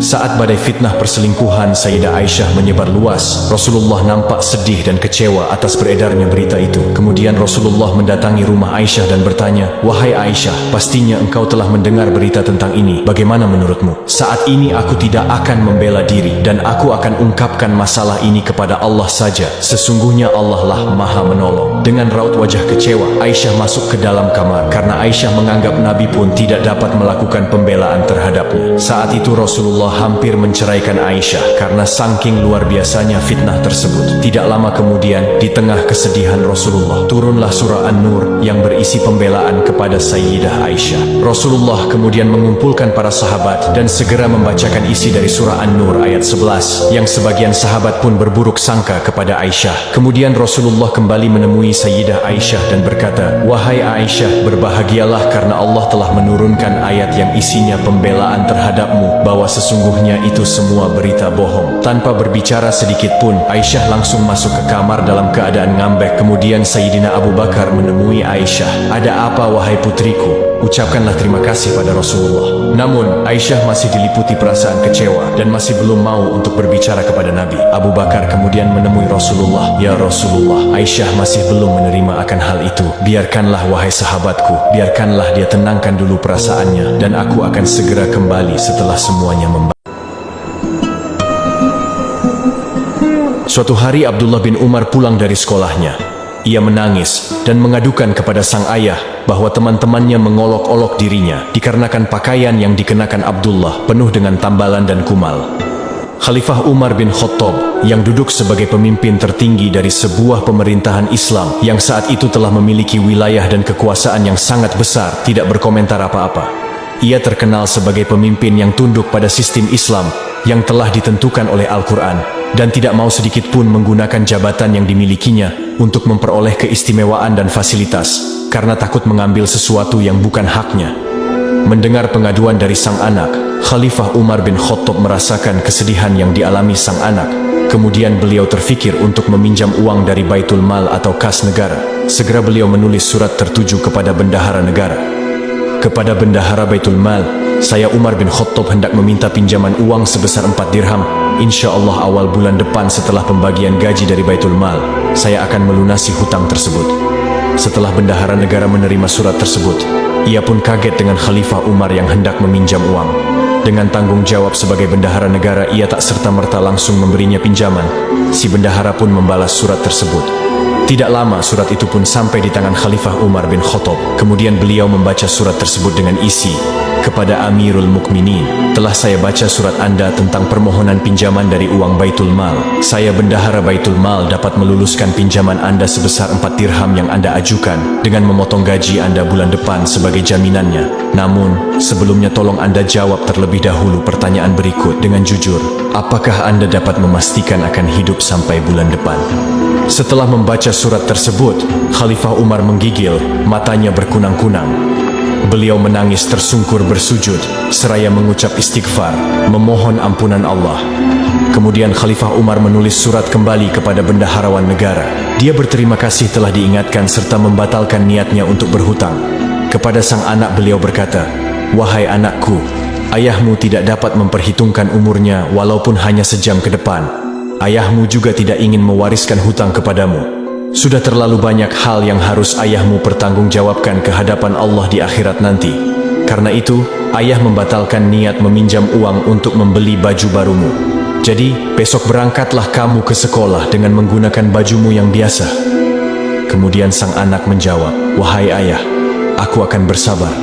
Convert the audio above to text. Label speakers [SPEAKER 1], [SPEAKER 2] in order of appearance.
[SPEAKER 1] Saat badai fitnah perselingkuhan Sayyidah Aisyah menyebar luas, Rasulullah nampak sedih dan kecewa atas beredarnya berita itu. Kemudian Rasulullah mendatangi rumah Aisyah dan bertanya, "Wahai Aisyah, pastinya engkau telah mendengar berita tentang ini. Bagaimana menurutmu? Saat ini aku tidak akan membela diri dan aku akan ungkapkan masalah ini kepada Allah saja. Sesungguhnya Allah lah Maha Menolong." Dengan raut wajah kecewa, Aisyah masuk ke dalam kamar karena Aisyah menganggap Nabi pun tidak dapat melakukan pembelaan terhadapnya. Saat itu Rasulullah hampir menceraikan Aisyah karena saking luar biasanya fitnah tersebut. Tidak lama kemudian, di tengah kesedihan Rasulullah, turunlah surah An-Nur yang berisi pembelaan kepada Sayyidah Aisyah. Rasulullah kemudian mengumpulkan para sahabat dan segera membacakan isi dari surah An-Nur ayat 11, yang sebagian sahabat pun berburuk sangka kepada Aisyah. Kemudian Rasulullah kembali menemui Sayyidah Aisyah dan berkata, "Wahai Aisyah, berbahagialah karena Allah telah menurunkan ayat yang isinya pembelaan terhadapmu, bahwa sesungguhnya itu semua berita bohong." Tanpa berbicara sedikit pun, Aisyah langsung masuk ke kamar dalam keadaan ngambek. Kemudian Sayyidina Abu Bakar menemui Aisyah. "Ada apa wahai putriku? Ucapkanlah terima kasih pada Rasulullah." Namun Aisyah masih diliputi perasaan kecewa dan masih belum mau untuk berbicara kepada Nabi. Abu Bakar kemudian menemui Rasulullah. "Ya Rasulullah, Aisyah masih belum menerima akan hal itu. Biarkanlah wahai sahabatku, biarkanlah dia tenangkan dulu perasaannya dan aku akan segera kembali setelah semuanya membaik." Suatu hari Abdullah bin Umar pulang dari sekolahnya. Ia menangis dan mengadukan kepada sang ayah bahwa teman-temannya mengolok-olok dirinya dikarenakan pakaian yang dikenakan Abdullah penuh dengan tambalan dan kumal. Khalifah Umar bin Khattab yang duduk sebagai pemimpin tertinggi dari sebuah pemerintahan Islam yang saat itu telah memiliki wilayah dan kekuasaan yang sangat besar, tidak berkomentar apa-apa. Ia terkenal sebagai pemimpin yang tunduk pada sistem Islam yang telah ditentukan oleh Al-Quran dan tidak mau sedikit pun menggunakan jabatan yang dimilikinya untuk memperoleh keistimewaan dan fasilitas karena takut mengambil sesuatu yang bukan haknya. Mendengar pengaduan dari sang anak, Khalifah Umar bin Khattab merasakan kesedihan yang dialami sang anak. Kemudian beliau terfikir untuk meminjam uang dari Baitul Mal atau kas negara. Segera beliau menulis surat tertuju kepada bendahara negara. "Kepada bendahara Baitul Mal, saya Umar bin Khattab hendak meminta pinjaman uang sebesar 4 dirham. Insya Allah awal bulan depan setelah pembagian gaji dari Baitul Mal, saya akan melunasi hutang tersebut." Setelah bendahara negara menerima surat tersebut, ia pun kaget dengan Khalifah Umar yang hendak meminjam uang. Dengan tanggung jawab sebagai bendahara negara, ia tak serta-merta langsung memberinya pinjaman. Si bendahara pun membalas surat tersebut. Tidak lama surat itu pun sampai di tangan Khalifah Umar bin Khattab. Kemudian beliau membaca surat tersebut dengan isi, "Kepada Amirul Mukminin, telah saya baca surat Anda tentang permohonan pinjaman dari uang Baitul Mal. Saya bendahara Baitul Mal dapat meluluskan pinjaman Anda sebesar 4 dirham yang Anda ajukan dengan memotong gaji Anda bulan depan sebagai jaminannya. Namun, sebelumnya tolong Anda jawab terlebih dahulu pertanyaan berikut dengan jujur. Apakah Anda dapat memastikan akan hidup sampai bulan depan?" Setelah membaca surat tersebut, Khalifah Umar menggigil, matanya berkunang-kunang. Beliau menangis tersungkur bersujud, seraya mengucap istighfar, memohon ampunan Allah. Kemudian Khalifah Umar menulis surat kembali kepada bendaharawan negara. Dia berterima kasih telah diingatkan serta membatalkan niatnya untuk berhutang. Kepada sang anak beliau berkata, "Wahai anakku, ayahmu tidak dapat memperhitungkan umurnya walaupun hanya sejam ke depan. Ayahmu juga tidak ingin mewariskan hutang kepadamu. Sudah terlalu banyak hal yang harus ayahmu pertanggungjawabkan ke hadapan Allah di akhirat nanti. Karena itu, ayah membatalkan niat meminjam uang untuk membeli baju barumu. Jadi, besok berangkatlah kamu ke sekolah dengan menggunakan bajumu yang biasa." Kemudian sang anak menjawab, "Wahai ayah, aku akan bersabar."